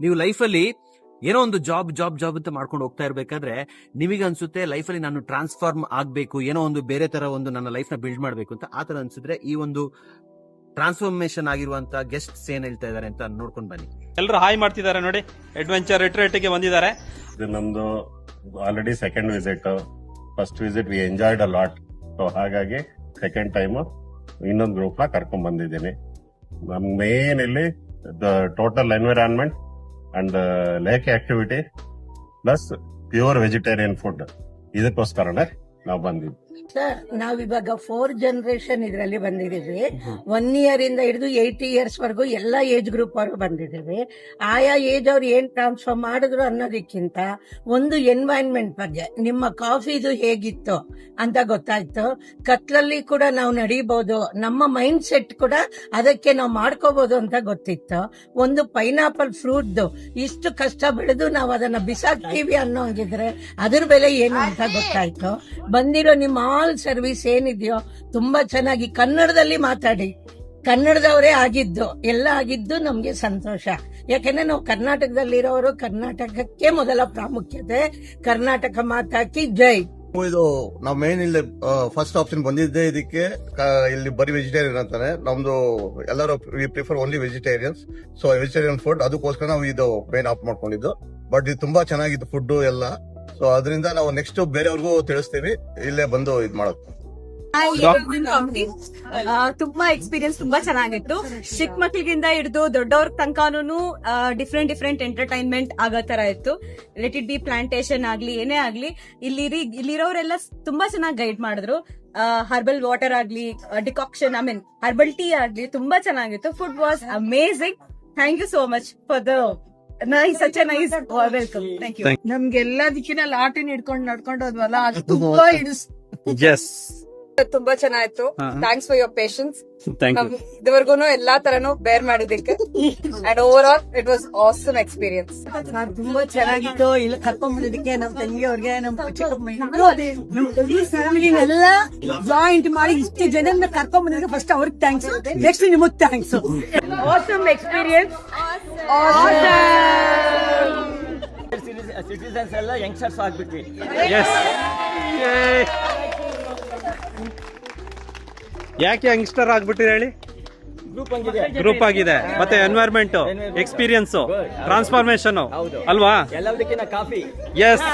ನೀವು ಲೈಫಲ್ಲಿ ಏನೋ ಒಂದು ಜಾಬ್ ಅಂತ ಮಾಡ್ಕೊಂಡು ಹೋಗ್ತಾ ಇರ್ಬೇಕಾದ್ರೆ ನಿಮಗೆ ಅನ್ಸುತ್ತೆ ಲೈಫಲ್ಲಿ ನಾನು ಟ್ರಾನ್ಸ್ಫಾರ್ಮ್ ಆಗ್ಬೇಕು, ಏನೋ ಒಂದು ಬೇರೆ ತರ ಒಂದು ನನ್ನ ಲೈಫ್ ನ ಬಿಲ್ಡ್ ಮಾಡ್ಬೇಕು ಅಂತ ಆತರ ಅನ್ಸಿದ್ರೆ ಈ ಒಂದು ಟ್ರಾನ್ಸ್ಫಾರ್ಮೇಶನ್ ಆಗಿರುವಂತ ಗೆಸ್ಟ್ಸ್ ಏನ್ ಹೇಳ್ತಾ ಇದಾರೆ ಅಂತ ನೋಡ್ಕೊಂಡು ಬನ್ನಿ. ಎಲ್ಲರೂ ಹಾಯ್ ಮಾಡ್ತಿದ್ದಾರೆ ನೋಡಿ, ಅಡ್ವೆಂಚರ್ ರಿಟ್ರೀಟ್ ಗೆ ಬಂದಿದ್ದಾರೆ. ಇದು ನಮ್ದು already second visit. First visit we enjoyed a lot. So ಹಾಗಾಗಿ ಸೆಕೆಂಡ್ ಟೈಮ್ ಇನ್ನೊಂದು ಗ್ರೂಪ್ ನ ಕರ್ಕೊಂಡ್ ಬಂದಿದ್ದೀನಿ. ನಮ್ ಮೇನ್ ಇಲ್ಲಿ total environment and lake activity plus pure vegetarian food, ಇದಕ್ಕೋಸ್ಕರನೇ ನಾವು ಬಂದಿದ್ವಿ. ಸರ್, ನಾವಿವಾಗ 4 ಜನರೇಷನ್ ಇದರಲ್ಲಿ ಬಂದಿದ್ದೀವಿ. 1 ಇಯರ್ ಇಂದ ಹಿಡಿದು 80 ಇಯರ್ಸ್ ವರೆಗೂ ಎಲ್ಲಾ ಏಜ್ ಗ್ರೂಪ್ ಅವರು ಬಂದಿದ್ದೀವಿ. ಆಯಾ ಏಜ್ ಅವ್ರು ಏನ್ ಟ್ರಾನ್ಸ್ಫರ್ ಮಾಡಿದ್ರು ಅನ್ನೋದಕ್ಕಿಂತ ಒಂದು ಎನ್ವೈರನ್ಮೆಂಟ್ ಬಗ್ಗೆ, ನಿಮ್ಮ ಕಾಫಿದು ಹೇಗಿತ್ತು ಅಂತ ಗೊತ್ತಾಯ್ತು. ಕತ್ಲಲ್ಲಿ ಕೂಡ ನಾವು ನಡೀಬಹುದು, ನಮ್ಮ ಮೈಂಡ್ ಸೆಟ್ ಕೂಡ ಅದಕ್ಕೆ ನಾವು ಮಾಡ್ಕೋಬಹುದು ಅಂತ ಗೊತ್ತಿತ್ತು. ಒಂದು ಪೈನಾಪಲ್ ಫ್ರೂಟ್ದು ಇಷ್ಟು ಕಷ್ಟ ಬೆಳೆದು ನಾವು ಅದನ್ನ ಬಿಸಾಕ್ತೀವಿ ಅನ್ನೋ ಹಾಗಿದ್ರೆ ಅದ್ರ ಬೆಲೆ ಏನು ಅಂತ ಗೊತ್ತಾಯ್ತು. ಬಂದಿರೋ ನಿಮ್ಮ ಆಲ್ ಸರ್ವಿಸ್ ಏನಿದೆಯೋ ತುಂಬಾ ಚೆನ್ನಾಗಿ ಕನ್ನಡದಲ್ಲಿ ಮಾತಾಡಿ, ಕನ್ನಡದವರೇ ಆಗಿದ್ದು ಎಲ್ಲ ಆಗಿದ್ದು ನಮ್ಗೆ ಸಂತೋಷ. ಯಾಕೆಂದ್ರೆ ನಾವು ಕರ್ನಾಟಕದಲ್ಲಿರೋರು, ಕರ್ನಾಟಕಕ್ಕೆ ಮೊದಲ ಪ್ರಾಮುಖ್ಯತೆ. ಕರ್ನಾಟಕ ಮಾತಾಕಿ ಜೈ. ಇದು ನಾವು ಮೇನ್ ಇಲ್ಲಿ ಫಸ್ಟ್ ಆಪ್ಷನ್ ಬಂದಿದ್ದೆ ಇದಕ್ಕೆ. ಇಲ್ಲಿ ಬರೀ ವೆಜಿಟೇರಿಯನ್ ಅಂತಾನೆ, ನಮ್ದು ಎಲ್ಲರೂ V prefer only vegetarians. So vegetarian food, ಅದಕ್ಕೋಸ್ಕರ ನಾವು ಇದು ಮೇನ್ ಆಪ್ ಮಾಡ್ಕೊಂಡಿದ್ದು. ಬಟ್ ಇದು ತುಂಬಾ ಚೆನ್ನಾಗಿತ್ತು ಫುಡ್ ಎಲ್ಲ. ಸೊ ಅದರಿಂದ ನಾವು ನೆಕ್ಸ್ಟ್ ಬೇರೆಯವ್ರಿಗೂ ತಿಳಿಸ್ತೀವಿ ಇಲ್ಲೇ ಬಂದು ಇದು ಮಾಡೋದು. ತುಂಬಾ ಎಕ್ಸ್ಪೀರಿಯನ್ಸ್ ತುಂಬಾ ಚೆನ್ನಾಗಿತ್ತು. ಚಿಕ್ಕ ಮಕ್ಳಿಗಿಂದ ಹಿಡಿದು ದೊಡ್ಡವ್ರ ತನಕನೂ ಡಿಫ್ರೆಂಟ್ ಎಂಟರ್ಟೈನ್ಮೆಂಟ್ ಆಗೋ ತರ ಇತ್ತು. ಲೆಟ್ ಇಟ್ ಬಿ ಪ್ಲಾಂಟೇಶನ್ ಆಗ್ಲಿ ಏನೇ ಆಗ್ಲಿ, ಇಲ್ಲಿರೋರೆಲ್ಲ ತುಂಬಾ ಚೆನ್ನಾಗಿ ಗೈಡ್ ಮಾಡಿದ್ರು. ಹರ್ಬಲ್ ವಾಟರ್ ಆಗ್ಲಿ, decoction, I mean herbal tea ಆಗ್ಲಿ, ತುಂಬಾ ಚೆನ್ನಾಗಿತ್ತು. Food was amazing. Thank you so much for the such a nice welcome. Thank you. ನಮ್ಗೆಲ್ಲದಕ್ಕಿಂತ ಲಾಟಿನ್ ಹಿಡ್ಕೊಂಡು ನಡ್ಕೊಂಡು ಹೋದ್ವಲ್ಲ, ಅದು ತುಂಬಾ ತುಂಬಾ ಚೆನ್ನಾಗಿತ್ತು. Thanks for your patience. Thank you. ಇದುವರೆಗೂ ಎಲ್ಲಾ ತರನು ಬೇರ್ ಮಾಡಿದ್ದಕ್ಕೆ. And overall it was awesome experience. ತುಂಬಾ ಚೆನ್ನಾಗಿತ್ತು. ಇಲ್ಲಿ ಕರ್ಕೊಂಡ್ ಬಂದಿದ್ದಕ್ಕೆ ನಮ್ಮ ತಂಗಿಯವ್ರಿಗೆ, ನಮ್ಮ ಫ್ಯಾಮಿಲಿನೆಲ್ಲ ಜಾಯಿಂಟ್ ಮಾಡಿ ಇಷ್ಟು ಜನನ್ನ ಕರ್ಕೊಂಡ್ ಬಂದಿದ್ದಕ್ಕೆ ಫಸ್ಟ್ ಅವ್ರಿಗೆ ಥ್ಯಾಂಕ್ಸ್, ನೆಕ್ಸ್ಟ್ ನಿಮಗ್ ಥ್ಯಾಂಕ್ಸ್. Awesome experience. ಸಿಟಿಸನ್ಸ್ ಎಲ್ಲ ಯಂಗ್ಸ್ಟರ್ಸ್ ಆಗ್ಬಿಟ್ವಿ. ಯಾಕೆ ಯಂಗ್ಸ್ಟರ್ ಆಗ್ಬಿಟ್ಟಿರಿ ಹೇಳಿ? ಗ್ರೂಪ್ ಆಗಿದೆ, ಮತ್ತೆ ಎನ್ವೈರ್ಮೆಂಟ್, ಎಕ್ಸ್ಪೀರಿಯನ್ಸ್, ಟ್ರಾನ್ಸ್ಫಾರ್ಮೇಶನ್ ಅಲ್ವಾ? ಎಲ್ಲದಕ್ಕಿಂತ ಕಾಫಿ. ಎಸ್.